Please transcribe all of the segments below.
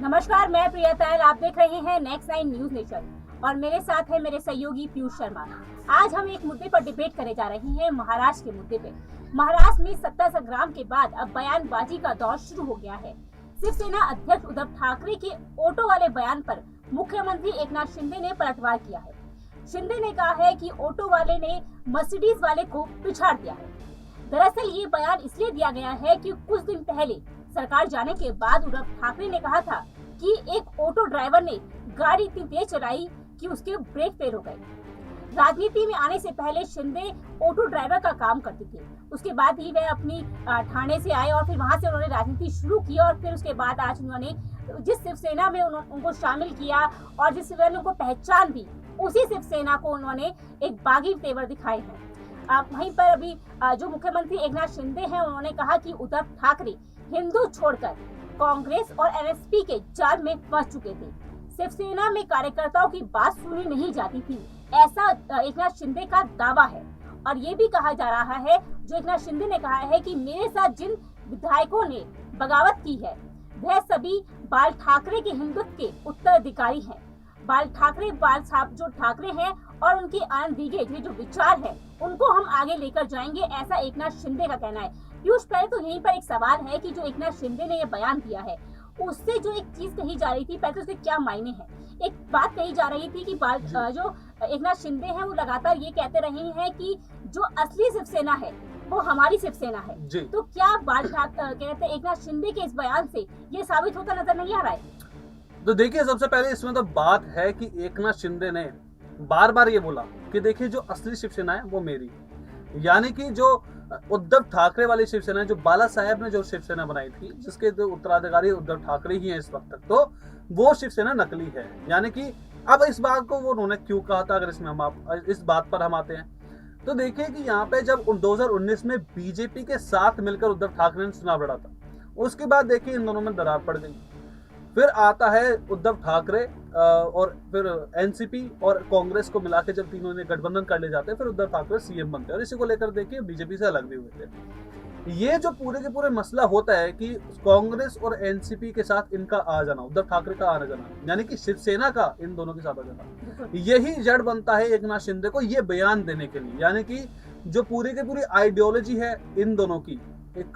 नमस्कार, मैं प्रिया तायल। आप देख रहे हैं नेक्स्ट 9 न्यूज नेशन और मेरे साथ है मेरे सहयोगी पीयूष शर्मा। आज हम एक मुद्दे पर डिबेट करने जा रहे हैं, महाराष्ट्र के मुद्दे पे। महाराष्ट्र में सत्ता संग्राम के बाद अब बयानबाजी का दौर शुरू हो गया है। शिवसेना अध्यक्ष उद्धव ठाकरे के ऑटो वाले बयान पर मुख्यमंत्री एकनाथ शिंदे ने पलटवार किया है। शिंदे ने कहा है कि ऑटो वाले ने मर्सिडीज वाले को पिछाड़ दिया है। दरअसल ये बयान इसलिए दिया गया है कि कुछ दिन पहले सरकार जाने के बाद उद्धव ठाकरे ने कहा था कि एक ऑटो ड्राइवर ने गाड़ी इतनी तेज चलाई कि उसके ब्रेक फेल हो गए। राजनीति में आने से पहले शिंदे ऑटो ड्राइवर का काम करते थे। उसके बाद ही वह अपनी ठाणे से आए और फिर वहां से उन्होंने राजनीति शुरू की और फिर उसके बाद आज उन्होंने जिस शिवसेना में उनको शामिल किया और जिस शिवसेना ने उनको पहचान दी, उसी शिवसेना को उन्होंने एक बागी तेवर दिखाए हैं। वहीं पर अभी जो मुख्यमंत्री एकनाथ शिंदे हैं, उन्होंने कहा कि उद्धव ठाकरे हिंदू छोड़कर कांग्रेस और एनएसपी के जाल में फंस चुके थे। शिवसेना में कार्यकर्ताओं की बात सुनी नहीं जाती थी, ऐसा एकनाथ शिंदे का दावा है। और ये भी कहा जा रहा है, जो एकनाथ शिंदे ने कहा है कि मेरे साथ जिन विधायकों ने बगावत की है वह सभी बाल ठाकरे के हिंदुत्व के उत्तराधिकारी हैं। बाल साहब जो ठाकरे हैं और उनके आनंद दीगे जो विचार है उनको हम आगे लेकर जाएंगे, ऐसा एकनाथ शिंदे का कहना है। पीयूष, पहले तो यहीं पर एक सवाल है कि जो एकनाथ शिंदे ने ये बयान दिया है उससे जो एक चीज कही जा रही थी, पहले तो उसके क्या मायने हैं। एक बात कही जा रही थी कि जो एकनाथ शिंदे हैं वो लगातार ये कहते रहे हैं कि जो असली शिवसेना है वो हमारी शिवसेना है। तो क्या कहते एकनाथ शिंदे के इस बयान से ये साबित होता नजर नहीं आ रहा है? तो देखिए, सबसे पहले इसमें तो बात है कि एकनाथ शिंदे ने बार बार ये बोला कि देखिए जो असली शिवसेना है वो मेरी, यानी कि जो उद्धव ठाकरे वाली शिवसेना, जो बाला साहेब ने जो शिवसेना बनाई थी, जिसके जो उत्तराधिकारी उद्धव ठाकरे ही हैं इस वक्त तक, तो वो शिवसेना नकली है। यानी कि अब इस बात को वो उन्होंने क्यों कहा था, अगर इसमें हम इस बात पर हम आते हैं तो देखिए कि यहाँ पे जब 2019 में बीजेपी के साथ मिलकर उद्धव ठाकरे ने चुनाव लड़ा था, उसके बाद देखिए इन दोनों में दरार पड़ गई। फिर आता है उद्धव ठाकरे और फिर एनसीपी और कांग्रेस को मिला के जब तीनों ने गठबंधन कर ले जाते हैं, फिर उद्धव ठाकरे सीएम बनते हैं और इसी को लेकर देखिए बीजेपी से अलग भी हुए थे। ये जो पूरे के पूरे मसला होता है कि कांग्रेस और एनसीपी के साथ इनका आ जाना, उद्धव ठाकरे का आना जाना, यानी कि शिवसेना का इन दोनों के साथ आ जाना, यही जड़ बनता है एकनाथ शिंदे को ये बयान देने के लिए। यानी कि जो पूरी की पूरी आइडियोलॉजी है इन दोनों की,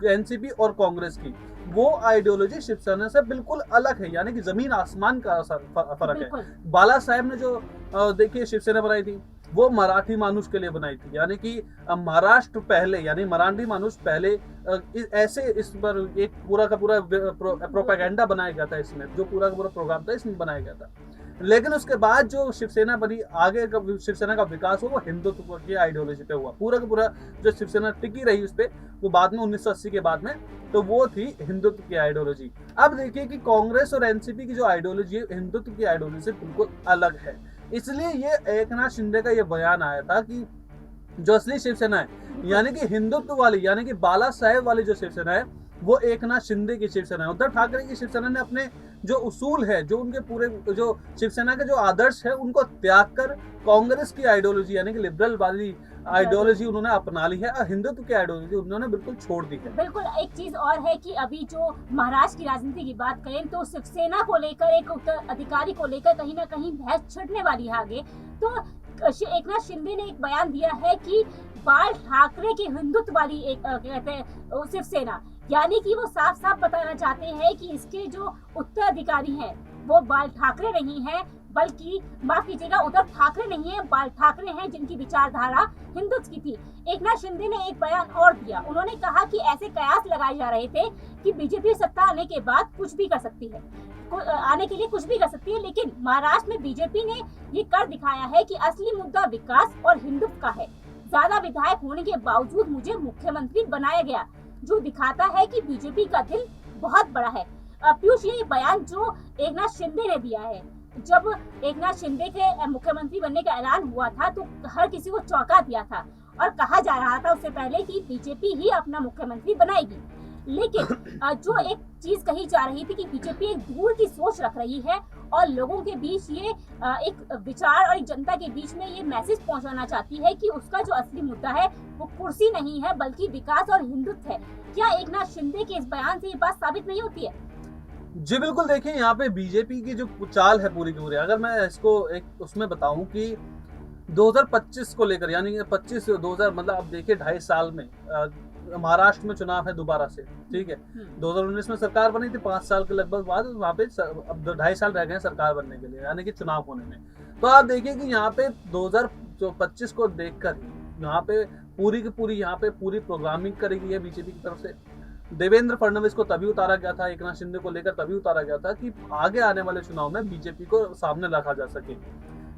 एनसीपी और कांग्रेस की, वो आइडियोलॉजी शिवसेना से बिल्कुल अलग है। यानी कि जमीन आसमान का फर्क है। बाला साहेब ने जो देखिए शिवसेना बनाई थी वो मराठी मानुष के लिए बनाई थी, यानी कि महाराष्ट्र पहले, यानी मराठी मानुष पहले, ऐसे इस पर एक पूरा का पूरा प्रोपेगेंडा बनाया गया था। इसमें जो पूरा का पूरा प्रोग्राम था इसमें बनाया गया था। लेकिन उसके बाद जो शिवसेना बनी, आगे का शिवसेना का विकास हुआ वो हिंदुत्व की आइडियोलॉजी पे हुआ। पूरा का पूरा जो शिवसेना टिकी रही उस पे, वो बाद में 1980 के बाद में, तो वो थी हिंदुत्व की आइडियोलॉजी। अब देखिए कि कांग्रेस और एनसीपी की जो आइडियोलॉजी है हिंदुत्व की आइडियोलॉजी से बिल्कुल अलग है। इसलिए ये एकनाथ शिंदे का ये बयान आया था कि जो असली शिवसेना है, यानी कि हिंदुत्व वाली, यानी कि बाला साहेब वाली जो शिवसेना है वो एकनाथ शिंदे की शिवसेना है। उद्धव ठाकरे की शिवसेना ने अपने जो उसूल है, जो उनके पूरे जो शिवसेना के जो आदर्श है, उनको त्याग कर कांग्रेस की आइडियोलॉजी यानी कि लिबरल वाली आइडियोलॉजी उन्होंने अपना ली है और हिंदुत्व की आइडियोलॉजी उन्होंने बिल्कुल छोड़ दी है। बिल्कुल। एक चीज और है कि अभी जो महाराष्ट्र की राजनीति की बात करें तो शिवसेना को लेकर, एक उत्तराधिकारी को लेकर कहीं ना कहीं बहस छिड़ने वाली है आगे। तो एकनाथ शिंदे ने एक बयान दिया है कि बाल ठाकरे की हिंदुत्व वाली एक कहते हैं शिवसेना, यानी कि वो साफ साफ बताना चाहते हैं कि इसके जो उत्तराधिकारी हैं वो बाल ठाकरे नहीं हैं, बल्कि माफ कीजिएगा उद्धव ठाकरे नहीं है, बाल ठाकरे हैं जिनकी विचारधारा हिंदुत्व की थी। एकनाथ शिंदे ने एक बयान और दिया। उन्होंने कहा कि ऐसे कयास लगाए जा रहे थे कि बीजेपी सत्ता आने के बाद कुछ भी कर सकती है, आने के लिए कुछ भी कर सकती है, लेकिन महाराष्ट्र में बीजेपी ने ये कर दिखाया है कि असली मुद्दा विकास और हिंदुत्व का है। ज्यादा विधायक होने के बावजूद मुझे मुख्यमंत्री बनाया गया, जो दिखाता है कि बीजेपी का दिल बहुत बड़ा है। पीयूष, ये बयान जो एकनाथ शिंदे ने दिया है, जब एकनाथ शिंदे के मुख्यमंत्री बनने का ऐलान हुआ था तो हर किसी को चौंका दिया था और कहा जा रहा था उससे पहले कि बीजेपी ही अपना मुख्यमंत्री बनाएगी। लेकिन जो एक चीज कही जा रही थी कि बीजेपी एक दूर की सोच रख रही है और लोगों के बीच ये एक विचार और एक जनता के बीच में ये मैसेज पहुंचाना चाहती है कि उसका जो असली मुद्दा है वो कुर्सी नहीं है बल्कि विकास और हिंदुत्व है। क्या एकनाथ शिंदे के इस बयान से ये बात साबित नहीं होती है? जी बिल्कुल, देखिए यहाँ पे बीजेपी की जो चाल है पूरी की पूरी, अगर मैं इसको एक उसमें बताऊं कि 2025 को लेकर, यानी कि 25 2000, मतलब अब देखिए 2.5 साल में महाराष्ट्र में चुनाव है दोबारा से, ठीक है। 2019 में सरकार बनी थी, 5 साल के लगभग बाद वहाँ पे अब 2.5 साल रह गए हैं सरकार बनने के लिए, यानी कि चुनाव होने में। तो आप देखिए कि यहाँ पे 2025 को देखकर यहाँ पे पूरी की पूरी यहाँ पे पूरी प्रोग्रामिंग करी गई है बीजेपी की तरफ से। देवेंद्र फडणवीस को तभी उतारा गया था, एकनाथ शिंदे को लेकर तभी उतारा गया था कि आगे आने वाले चुनाव में बीजेपी को सामने रखा जा सके।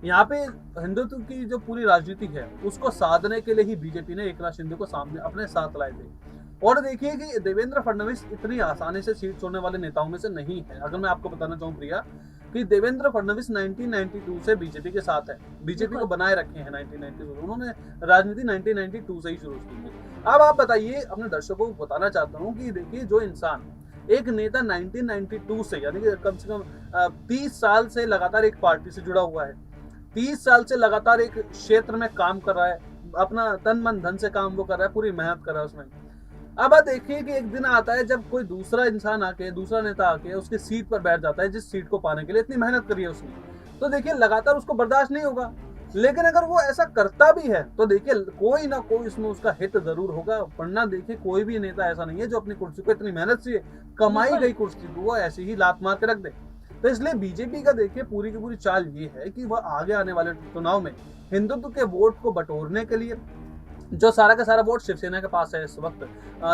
यहाँ पे हिंदुत्व की जो पूरी राजनीति है उसको साधने के लिए ही बीजेपी ने एकनाथ शिंदे को सामने अपने साथ लाए थे। और देखिए कि देवेंद्र फडणवीस इतनी आसानी से सीट छोड़ने वाले नेताओं में से नहीं है। अगर मैं आपको बताना चाहूँ प्रिया कि देवेंद्र फडणवीस 1992 से बीजेपी के साथ है, बीजेपी को बनाए रखे हैं 1992, उन्होंने राजनीति 1992 से ही शुरू की है। अब आप बताइए, अपने दर्शकों को बताना चाहता हूँ कि देखिए जो इंसान, एक नेता 1992 से, यानी कि कम से कम 30 साल से लगातार एक पार्टी से जुड़ा हुआ है, 30 साल से लगातार एक क्षेत्र में काम कर रहा है, अपना तन मन धन से काम वो कर रहा है, पूरी मेहनत कर रहा है उसमें। अब आप देखिए कि एक दिन आता है जब कोई दूसरा इंसान आके, दूसरा नेता आके उसकी सीट पर बैठ जाता है, जिस सीट को पाने के लिए इतनी मेहनत करी है उसने, तो देखिए लगातार उसको बर्दाश्त नहीं होगा। लेकिन अगर वो ऐसा करता भी है तो देखिए कोई ना कोई इसमें उसका हित जरूर होगा, वरना देखिए कोई भी नेता ऐसा नहीं है जो अपनी कुर्सी को इतनी मेहनत से कमाई गई कुर्सी को वो ऐसे ही लात मार के रख दे। तो इसलिए बीजेपी का देखिए पूरी की पूरी चाल ये है कि वह आगे आने वाले चुनाव में हिंदुत्व के वोट को बटोरने के लिए, जो सारा का सारा वोट शिवसेना के पास है इस वक्त,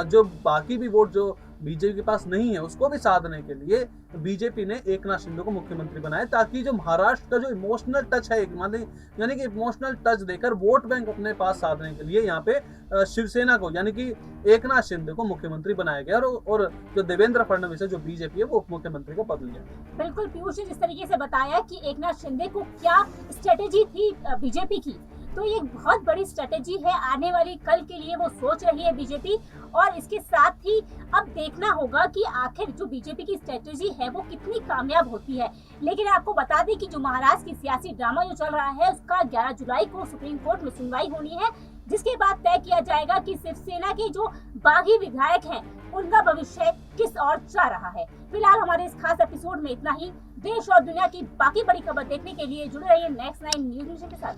जो बाकी भी वोट जो बीजेपी के पास नहीं है उसको भी साधने के लिए बीजेपी ने एकनाथ शिंदे को मुख्यमंत्री बनाया, ताकि जो महाराष्ट्र का जो इमोशनल टच है, यानी कि इमोशनल टच देकर वोट बैंक अपने पास साधने के लिए यहाँ पे शिवसेना को, यानी कि एकनाथ शिंदे को मुख्यमंत्री बनाया गया और जो देवेंद्र फडणवीस है जो बीजेपी है वो उप मुख्यमंत्री का पद लिया। बिल्कुल पीयूष जी जिस तरीके से बताया कि एकनाथ शिंदे को क्या स्ट्रेटेजी थी बीजेपी की, तो ये बहुत बड़ी स्ट्रेटेजी है आने वाली कल के लिए वो सोच रही है बीजेपी। और इसके साथ ही अब देखना होगा कि आखिर जो बीजेपी की स्ट्रेटेजी है वो कितनी कामयाब होती है। लेकिन आपको बता दें कि जो महाराष्ट्र की सियासी ड्रामा जो चल रहा है उसका 11 जुलाई को सुप्रीम कोर्ट में सुनवाई होनी है, जिसके बाद तय किया जाएगा कि शिवसेना के जो बागी विधायक हैं उनका भविष्य किस ओर जा रहा है। फिलहाल हमारे इस खास एपिसोड में इतना ही। देश और दुनिया की बाकी बड़ी खबर देखने के लिए जुड़े रहिए नेक्स्ट 9 न्यूज़ मिशन के साथ।